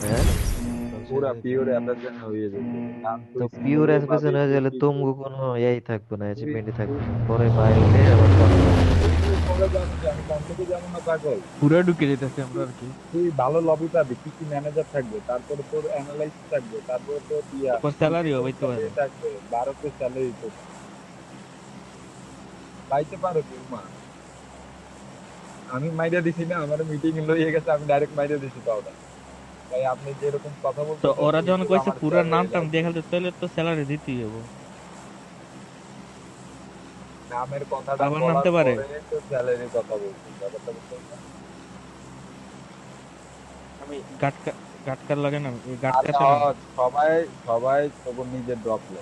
হ্যাঁ, পুরা pure assassin হয়ে যেতে নাম তো তো পিওর স্কিলও পাবে অ্যাসপিশন হয়ে গেলে বেশি তুমগো করে। কোনো ইয়াই থাকবে না, তুই অ্যাচিভমেন্টই তুই থাকবে না, পরে বাইরে আবার করা লাগবে। তুই কবে যাবি যে আমি কনসেপ্টে যাবো না পাগল। পুরো ঢুকে যেতেছি আমরা তুই আর কি। তুই ভালো লবি পাবি, কি কি ম্যানেজার থাকবে, তারপরে তোর অ্যানালাইসিস থাকবে, তারপরে তোর ইয়া তারপর স্যালারিও টিকেটের পাইতে স্যালারি পারো। থাকবে, 12 স্যালারি তো পাইতে পারো তুই মা। আমি মাইরা দিছি না, আমার মিটিং লইয়ে গেছে, আমি ডাইরেক্ট মাইরা দিছি পাউডা। তাই আপনি যেরকম কথা তো বলতেছেন ওরা যখন এইগুলো কইছে আমার পুরো শেয়ার নাম হয়ে টাম যায়। দিয়ে খেলতে, তাহলে তো স্যালারি দিতেই হবে। নামের কথাটা আবার বলার নামতে পারে। পরে তো স্যালারির কথা বলছি, ব্যাপারটা বুঝতে পারছেন? আমি গাটকার লাগে না, গাট আরে কাছে না। সবাই সবাই তখন নিজের ড্রপ লো,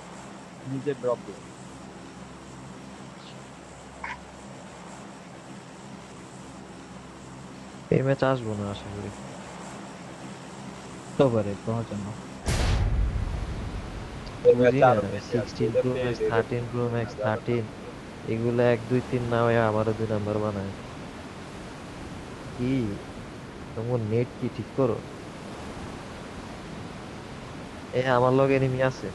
নিজের ড্রপ লো। এই ম্যাচ আসবো না আশা করি। তো পারে তোমার জন্য। এই বুঝি ম্যাচে না আরো আমি বেশি আসবে, 16 এটা প্রো পেয়ে ম্যাক্স, এটা 13 প্রো বুঝতেছি না ম্যাক্স, ব্যাপারটা। 13 এগুলা 1 2 3 না হয়ে আমারও 2 নাম্বার বানায়। কি তোমার নেট কি ঠিক করো? এ আমার লগে এনিমি আছে।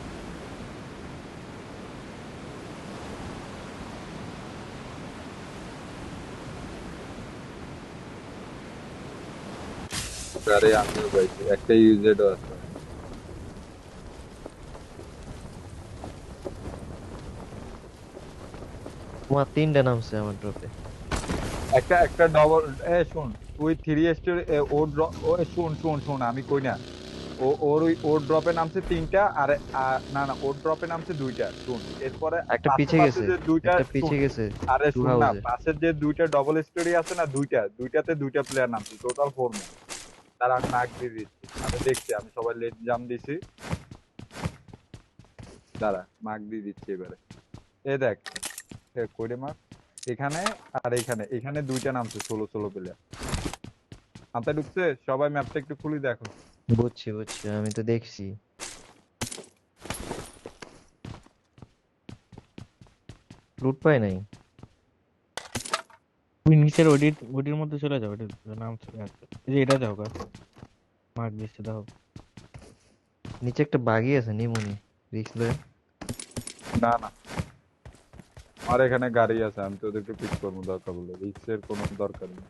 আরে আমিও পাইছি, একটা ইউজেডও আছে। তোমার 3টা নামছে আমার ড্রপে। একটা একটা ডবল। শুন, তুই থ্রি স্টোর ও ও শুন শুন শুন আমি কই না। ওর ড্রপে নামছে তিনটা, আর না না, ওর ড্রপে নামছে দুইটা, শুন। এরপরে একটা পাশে পিছে পাশে গেছে, যে দুইটা, একটা শুন। পিছে গেছে আরে টু শুন না, হাউসে। পাশের যে দুইটা ডবল স্টোরি আছে না, দুইটাতে দুইটা প্লেয়ার নামছে, টোটাল 4 ম্যান। তার আমি মার্ক দিয়ে দিচ্ছি, আমি দেখছি, আমি সবাই লেট জাম দিছি। দাঁড়া, মার্ক দিয়ে দিচ্ছি এবারে। এ দেখ, কইরে মার্ক, এখানে আর এখানে, এখানে দুইটা নামছে, 16 প্লেয়ার। মাথায় ঢুকছে? সবাই ম্যাপটা একটু খুলে দেখো। বুঝছি বুঝছি, আমি তো দেখছি। লুট পাই নাই। তুমি নিচের ওডির মধ্যে চলে যাও, ওটির নাম চলে আসবে। এই যে এটা যাও গা, মার্ক দিচ্ছে দাও। নিচে একটা বাগি আছে, নিমুনি রিক্স লয়ে। না না, আমার এখানে গাড়ি আছে, আমি তো ওদেরকে পিক করবো দরকার বলে, রিক্সের কোনো দরকার নেই।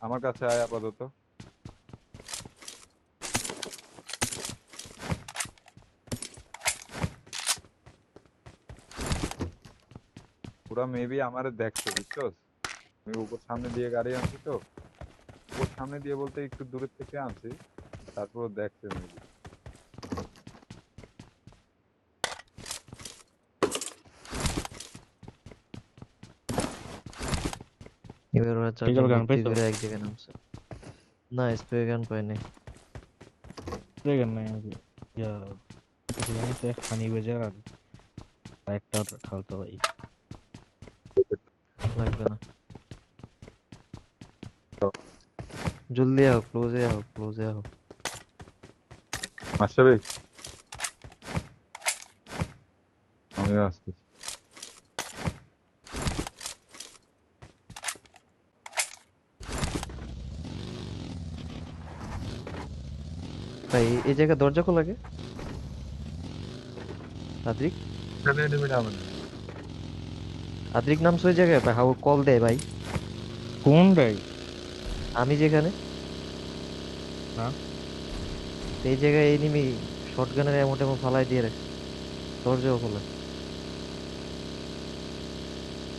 আমার কাছে আয় আপাতত। পুরা মেবি আমার দেখছে, বুঝছো? আমি উপর সামনে দিয়ে গাড়ি আনছি তো, উপর সামনে দিয়ে বলতে একটু দূরের থেকে আনছি, তারপর দেখছে মেবি। এবার ওরা এগুলো 4 জন গান বুদ্ধি পাইছো? করে এক জায়গায় নামছে। না, স্প্রে গান পাই নাই। দেখেন না ইয়া, কিছু জানি তো, হানি বেজার আর একটা খালতো ভাই। লাগবে না। জলদি आओ, ক্লোজে आओ, ক্লোজে आओ। মাস্টার, আমি আসছি। ভাই এই জায়গা দরজা খোলা কে? আদ্রিক, এখানে এনিমি নামেন। আদ্রিক নামছে ওই জায়গায় ভাই, হাউ কল দেয় ভাই। কোনটাই? আমি যেখানে, না, এই জায়গায় এনিমি শটগানের এমন টেমন ফালাই দিয়ে রাখছে, দরজাও খোলা।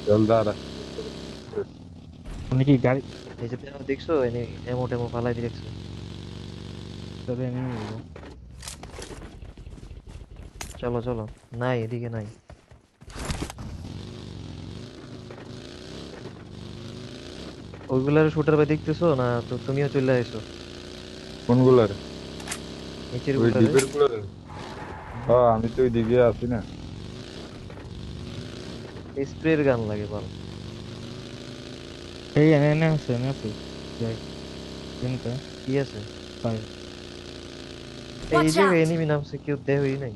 জলদার। উনি কি গাড়ি এই যে দেখছো এমন টেমন ফালাই দিয়ে রাখছে। তবে নেমে যাবো? চলো চলো। নাই, এদিকে নাই। ওইগুলার শুটার ভাই দেখতেছো না? তো তুমিও চলে আসো কোনগুলার? নিচের ওই গুলারে। ডিপের গুলার? হ্যাঁ, আমি তো ওই দিকে আছি না। স্প্রের গান লাগে ভালো। এই এনে এনে আছে, এনে আছে। যাই চিন্তা। কি আছে? তাই এই Watch জায়গায় out! এনিমি নামছে, কেউ দেহই নাই।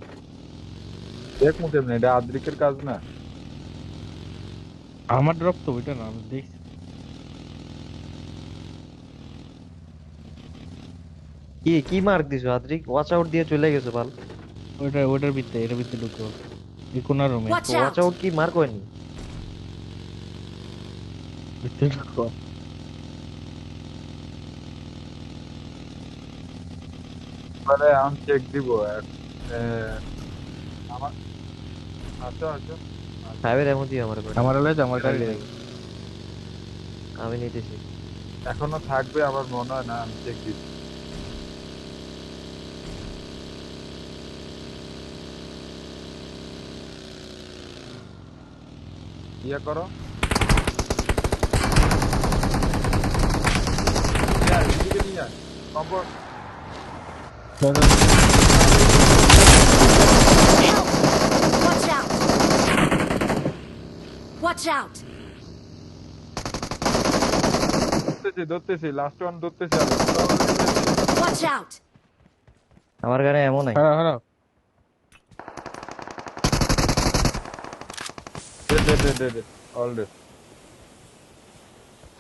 দেখ মুখে, এটা আদ্রিকের কাজ না। আমার ড্রপ তো ওইটা না, আমি দেখছি। কি কি মার্ক দিছো আদ্রিক? ওয়াচ আউট দিয়ে চলে গেছে বাল। ওইটার ভিতরে, এটার ভিতরে ঢুকো, এই কোনার রুমে Watch ওয়াচ out! আউট কি মার্ক হয়নি? ভিতরে ঢুকো। মানে আমি চেক দিব আমার আচ্ছা আচ্ছা ফাইভের এমন দিয়ে আমার করে। আমার হলে আমার গাড়ি নেই। আমি নিতেছি। এখনো থাকবে আমার মনে হয় না, আমি চেক দিচ্ছি। ইয়ে করো, নিয়ে আয়, এদিকে নিয়ে আয়। কম্পোর্ট Watch out! Watch out! ধরতেছি লাস্ট ওয়ান ধরতেছি আমি। Watch out! আমার গাড়ি এমন নাই। হারা হারা। They all day.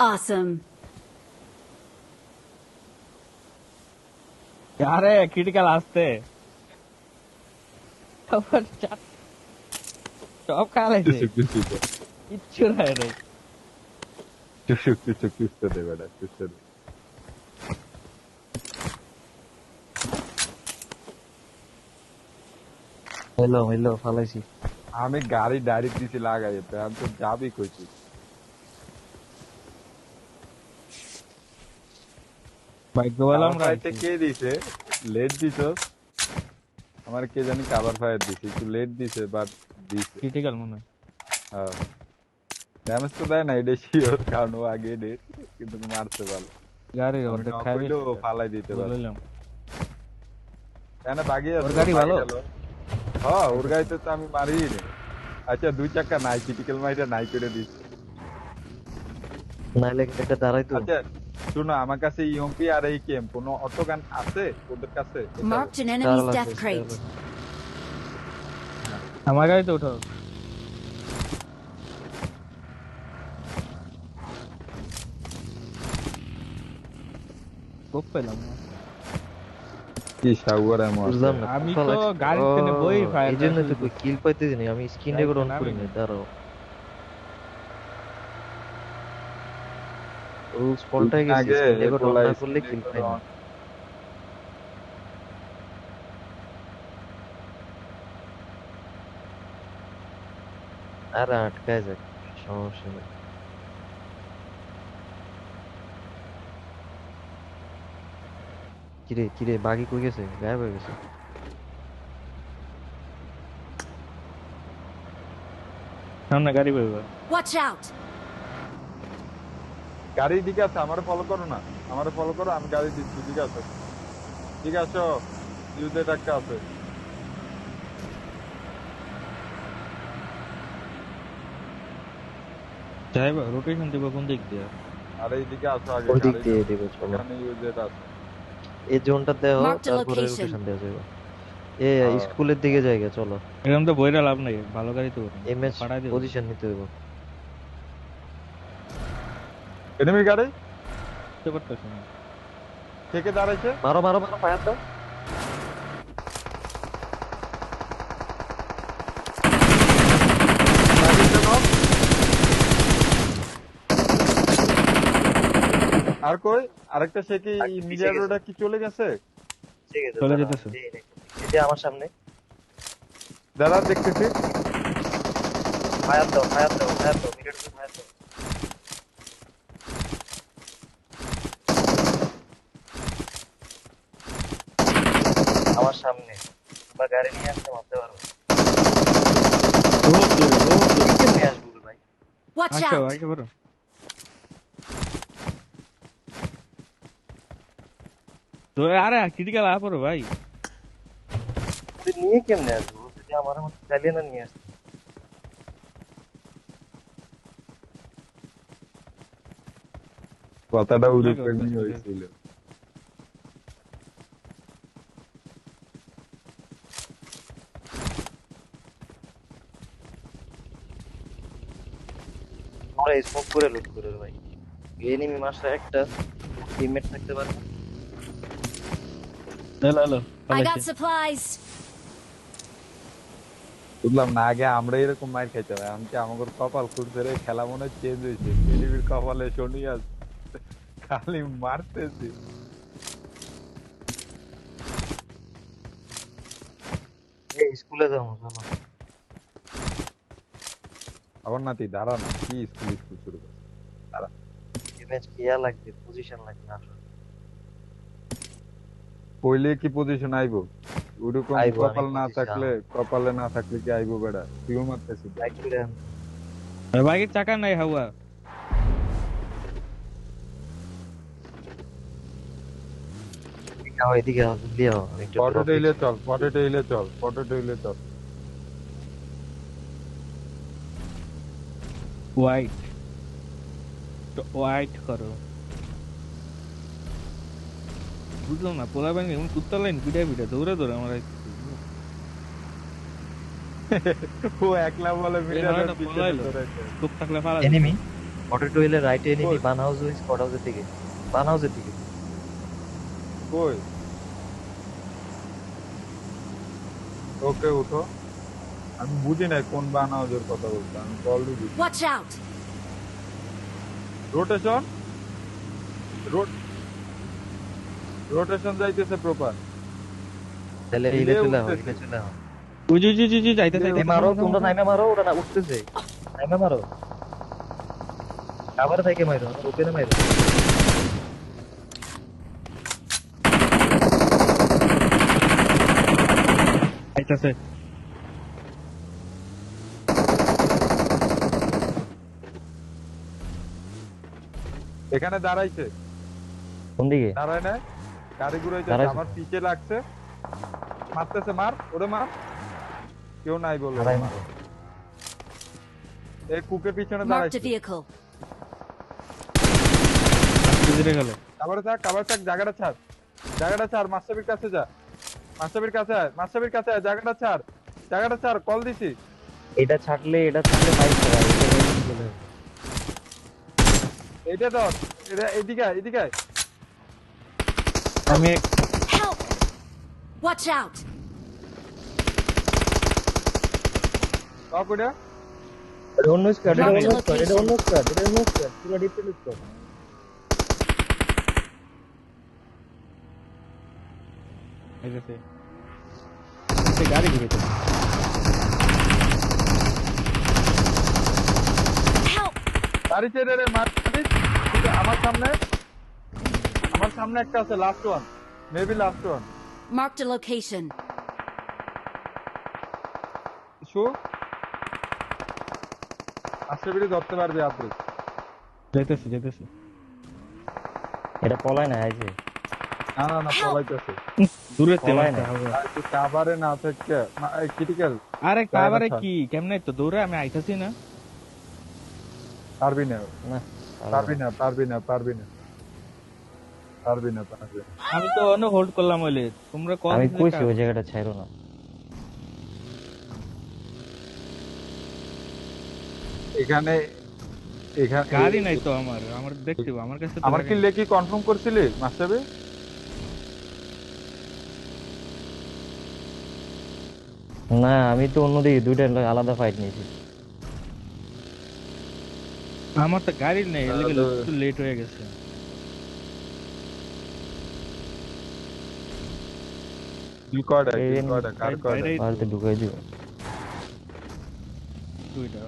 Awesome! আরে ক্রিটিক্যাল আসতে সব খালাইছে, কিচ্ছু নাই রে। চুক্তি দে বেটা, চুক্তি দে। হইলো ফালাইছি। আমি গাড়ি ডাইরেক্ট দিছি লাগাইতে, আমি তো যাবি কইছি। ভাগ্য বলে আমরা ফায়ারটা কে দিছে? লেট দিছ? আমার কে জানি কাভার ফায়ার দিছে, একটু লেট দিছে বাট দিছে। ক্রিটিক্যাল মনে হয়। হ্যাঁ, ড্যামেজ তো দেয় না, এটা শিওর, কারণ ও আগে ডেট, কিন্তু মারতে ভালো। গাড়ির আমি অর্ধেক knock খাই হইলেও ও ফালাই দিতে পারে। বললাম এখানে বাগি আছে, ওর গাড়ি ভালো? হ্যাঁ, ওর গাড়িতে তো আমি মারিই নি। আচ্ছা, দুই চাকা নাই, ক্রিটিক্যাল মাইটা নাই করে দিচ্ছি। নাইলে একটা দাঁড়াইতো। আচ্ছা শুনো, আমার কাছে ইএমপি আর এই কেম কোনো অটোগান আছে ওদের কাছে? Marked an চার enemy's লাগছে, death crate. আমার গাড়িতে ওঠো। কোপ পেলাম না। কি সাউয়ার এমন বুঝলাম না। আমি কোথাও তো লাগছে। গাড়িতে নে বই ও, ফায়ার এই জন্য তো কিল পাইতেছি না, আমি স্ক্রিন রেকর্ড অন গাড়িতে করি নামি না। না। দাঁড়াও, রুলস পাল্টাই গেছে, আগে স্ক্রিন রেকর্ড অন বলাই না করলে কিল পাই না। আর আটকায় যাক, সমস্যা নেই। কিরে বাগি কই গেছে? গায়েব হয়ে গেছে। সামনে গাড়ি বইবা। Watch out! গাড়ির দিকে আছে, আমারে ফলো করো না, আমারে ফলো করো, আমি গাড়ি দিচ্ছি। ঠিক আছে, ঠিক আছে, ইউজেট একটা আছে। যাইবা রোটেশন দেবা কোন দিক দিয়ে? আর এইদিকে আসো আগে, ওই দিক গাড়ি দিয়ে দেবো, চলো। এখানে ইউজেট আছে। এই জোনটা দেও, Mark the তারপরে location. লোকেশন দেওয়া যাবে। এ হ্যাঁ। স্কুলের দিকে জায়গা, চলো। এরকম তো বইটা লাভ নাই, ভালো গাড়ি তো এমএস পাঠাই দিও। পজিশন নিতে হইব। এনিমি গাড়ি বুঝতে পারতেছ না। থেকে দাঁড়াইছে। মারো মারো মারো, ফায়ার দাও। আর কই আরেকটা, সে কি আর কি পিছে মিডিয়া গেছে? রোডে কি চলে গেছে? ঠিক আছে, চলে দাঁড়াও, যেতেছে। এই যে আমার সামনে। দাঁড়া, দেখতেছি। ফায়ার দাও, ফায়ার দাও, ফায়ার দাও, মিনিটে ফায়ার দাও। আমার সামনে বা গাড়ি নিয়ে আসতে মারতে পারবো। কেমনে আসবো রে ভাই? Watch আচ্ছা out! আইকে বড় তো আরে ক্রিটিক্যাল আ পড়ো ভাই। তুই নিয়ে কেমনে আসবো? যদি আমার মতো চালিয়ে না নিয়ে আসতে। কথাটা উড়ে হয়েছিল। স্মোক করে লুট করে ভাই। এনিমি মাসে একটা টিমমেট থাকতে পারে না। Hello hello I got supplies. বুঝলাম না, আগে আমরা এরকম মাইর খাইতাম, এখন কি আমাদের কপাল খুঁজছে রে, খেলা মনে হয় চেঞ্জ হয়েছে, পৃথিবীর কপালে শনি আজ খালি মারতেছি। এই স্কুলে যাবো চলো। আবার নাতি দাঁড়া না, কি স্কুল স্কুল শুরু করে। ম্যাচ কিয়া লাগবে, পজিশন লাগবে আসলে। পইলে কি পজিশন আইবো? ওরকম আইবো, কপাল আমি না বুঝেছি, থাকলে, কপালে না থাকলে কি আইবো বেড়া? তুইও মারতেছিস। লাইক করে আন। বাইকের চাকা নাই হাওয়া। এদিকে আও, এদিকে আও, জলদি আও, আমি একটু পটেটো drop হিলে দিচ্ছি। চল, পটেটো হিলে চল, পটেটো হিলে চল। হোয়াইট হোয়াইট করো। বুঝলাম না, পোলা ব্যাংক এমন কুত্তা লাইন পিটাই পিটা দৌড়ে দৌড়ে আমার ও একলা বলে মিডিয়া হয় না, পলাইলো। খুব থাকলে পালা এনিমি পটেটো হিলের রাইটে এনিমি, কই? বান হাউস, স্কোয়াড হাউসের দিকে, বান হাউসের দিকে। কই? ওকে উঠো। আমি বুঝি নাই কোন বানাওজের কথা বলছো, আমি কল দিই। Watch out. রোটেশন রোটেশন যাইতেছে প্রপার। তাহলে হিলে হিলে চলে আও, উঠতেছে। হিলে চলে আও। উজি উজি উজি যাইতে এই মারো, তোমরা নাইমে মারো, ওরা না উঠতেছে। নাইমে মারো, আবার থেকে মারো, ওপেনে মারো। যাইতেছে। এখানে দাঁড়াইছে, কোন দিকে? দাঁড়ায় না, গাড়ি ঘুরাইছে, দাঁড়াইছে। আমার পিছে লাগছে, মারতেছে, মার ওরে মার। কেউ নাই বললো, দাঁড়াই মারো। এই কুকের পিছনে Marked a দাঁড়াইছে। vehicle. বুঝে গেল। কাবার থাক, জায়গাটা ছাড়, জায়গাটা ছাড়, মাস্টারবির কাছে যা, মাস্টারবির কাছে আয়, মাস্টারবির কাছে আয়, জায়গাটা ছাড়, জায়গাটা ছাড়, কল দিছি। এটা ছাড়লে ফাইট করা, এটা এনিমি চলে আসবে। এইটা ধর, এটা এদিকে আয়, এদিকে আয়। আমি Help. Watch out. কইরা এটা অন্য স্কোয়াড, এটা Marked অন্য a স্কোয়াড, এটা location. অন্য স্কোয়াড, এটা অন্য স্কোয়াড, পুরো ডিফারেন্ট স্কোয়াড। যাইতেছে। গাড়ি ঘুরেছে। Help. গাড়ি ছেড়ে রে, মারিস। আমার সামনে একটা আছে, last one, maybe last one. Marked a location. শু মাস্টারবিরি ধরতে পারবি আপনি? যাইতেছে যাইতেছে। এটা পলায় না, এই যে না না না, পলাইতেছে। দূরে পলায় না। আর তুই কাভারে না থেকে ক্রিটিক্যাল আরে জায়গাটা কাবারে ছাড়। কি কেমনে তো দৌড়ে আমি আইতাছি না। পারবি না, না পারবি না, পারবি না, পারবি না, পারবি না, পারবি না। আমি তো অন্য হোল্ড করলাম হইলে তোমরা কল আমি কইছি ওই জায়গাটা ছাইরো না। এখানে গাড়ি নাই তো আমার আমার দেখতে আমার কাছে তো আমার গাড়ি কি নাই। লেকি কনফার্ম করছিলি মাস্টারবি? না আমি তো অন্যদিকে দুইটা আলাদা ফাইট নিয়েছি। আমার তো গাড়ি নেই এর লাগি তাহলে- একটু লেট হয়ে গেছে। কি কয়টা, এই কি কয়টা, কার কয়টা? বাইরে- বাড়িতে ঢুকাই দিও। দুইটা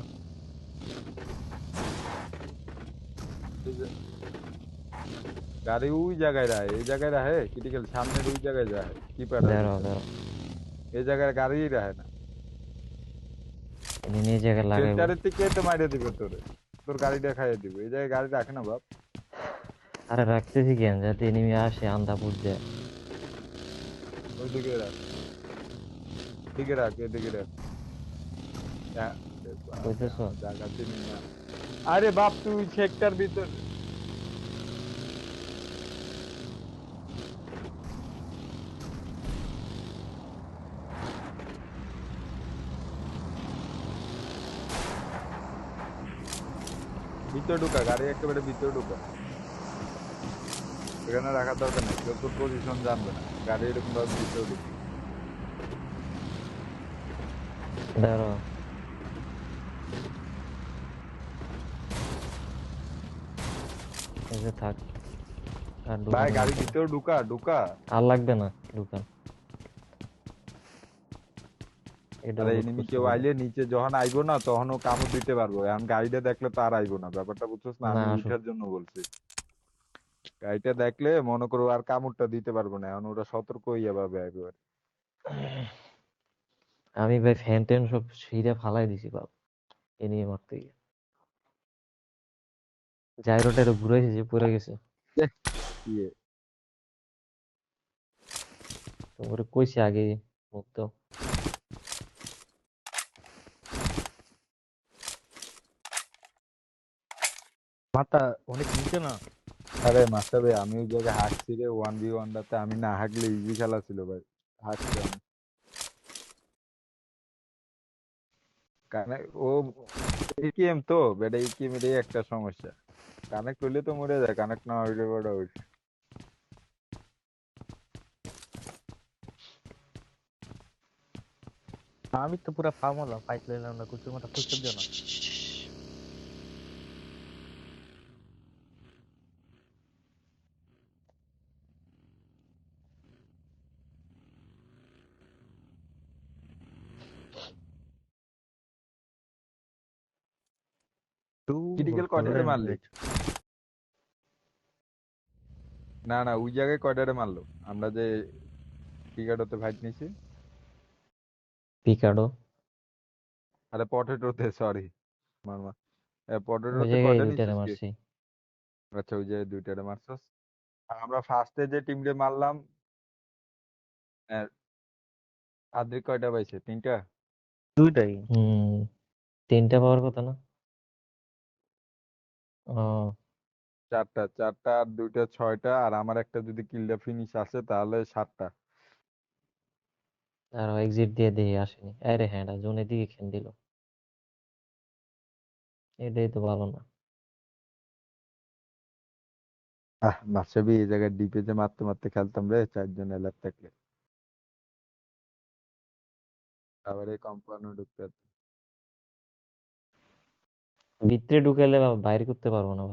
গাড়ি ওই জায়গায় রায়, এই জায়গায় রাহে ক্রিটিক্যাল, সামনের ওই জায়গায় যায় কি প্যাডা, দাঁড়াও দাঁড়াও, এই জায়গায় গাড়িই রাহে না। এনে নিয়ে জায়গা লাগাইবো। সেন্টারের থেকে তো মাইরে দিবে তোরে, তোর গাড়িটা খাইয়ে দিবে। এই জায়গায় গাড়ি রাখে না বাপ। আরে রাখতেছি কেন, যাতে এনিমি আসে আন্দা বুঝে। ওইদিকে রাখ, এদিকে রাখ, এদিকে রাখ। হ্যাঁ, কইতেছো? জায়গা চিনি না। আরে বাপ তুই সেক্টর ভিতর ভিতরে ঢুকা, গাড়ি একেবারে ভিতরে ঢুকা। এখানে রাখার দরকার নেই, কেউ তোর পজিশন জানবে না। গাড়ি এরকম ভাবে ভিতরে ঢুকে। দাঁড়াও, এই যে থাক, আর ভাই ঢুকানো গাড়ির লাগবে না। ভিতরে ঢুকা ঢুকা। আর লাগবে না ঢুকান, এটা আরে লোড এনিমি করছে কেউ বলে। আইলে নিচে যখন আইবো না তখন ও কামড় দিতে পারবো। এখন গাড়িটা দেখলে তো আর আইবো না, ব্যাপারটা বুঝছস না? না আমি আসুক, উঠার জন্য বলছি। গাড়িটা দেখলে মনে করো আর কামড়টা দিতে পারবো না, এখন ওরা সতর্ক হইয়া পাবে একবার। আমি ভাই ফ্যান ট্যান সব ছিঁড়ে ফালাই দিছি বাপ, এ নিয়ে মারতে গিয়ে জাইরোটা ঘুরাইছে যে পড়ে গেছে। ইয়ে তোমার কইছি আগে মুক্ত। মাথা অনেক নিচে না। আরে মাস্টার, আমি ওই জায়গায় হাঁকছি রে 1v1টাতে। আমি না হাঁকলে ইজি খেলা ছিল ভাই। হাঁকছি আমি। কানে ও এটিএম তো বেটা, এটিএম এরই একটা সমস্যা। কানেক্ট হইলে তো মরে যায়, কানেক্ট না হইলে বড় হইছে। আমি তো পুরা ফার্ম হলাম, ফাইট লাইলাম না, কুচুর মাথা ফুসতে দিও না। ক্রিটিক্যাল কয়টারে মারলি? না না, ওই জায়গায় কয়টারে মারলো আমরা যে টিকাটোতে ফাইট নিছি? পিকাডো আরে পটেটোতে, সরি মারমা, ওই পটেটোতে জায়গায় কয়টা দুইটারে নিছিস কি? মারছি। আচ্ছা, ওই জায়গায় দুইটারে মারছস। আর আমরা ফার্স্টে যে টিমরে মারলাম, আদ্রিক কয়টা পাইছে? 3টা? দুইটাই। হুম, তিনটা পাওয়ার কথা না? ও, 4টা, 4টা আর 2টা 6টা, আর আমার একটা যদি কিলটা ফিনিশ আছে তাহলে 7টা। আর এক্সিট দিয়ে দিয়ে আসেনি। আরে হ্যাঁ, জোনের দিকে খেন দিল, এটাই তো ভালো না। মাসাবি এই জায়গায় ডিপে যে মারতে মারতে খেলতাম রে 4 জন এলার থাকলে। আবার এই কম্পাউন্ডে ঢুকতে হতো। ভিতরে ঢুকাইলে বাইরে করতে পারবো না,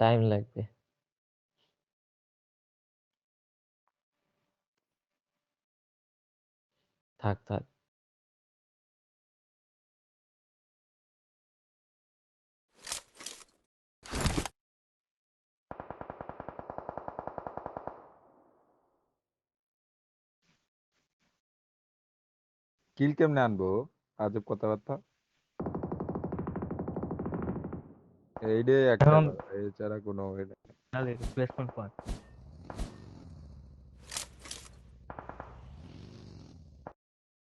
টাইম লাগবে। থাক থাক, কিল কেমনে আনবো? আজব কথাবার্তা। এইটাই একটা এখন কথা, এছাড়া কোনো way নেই। Replacement point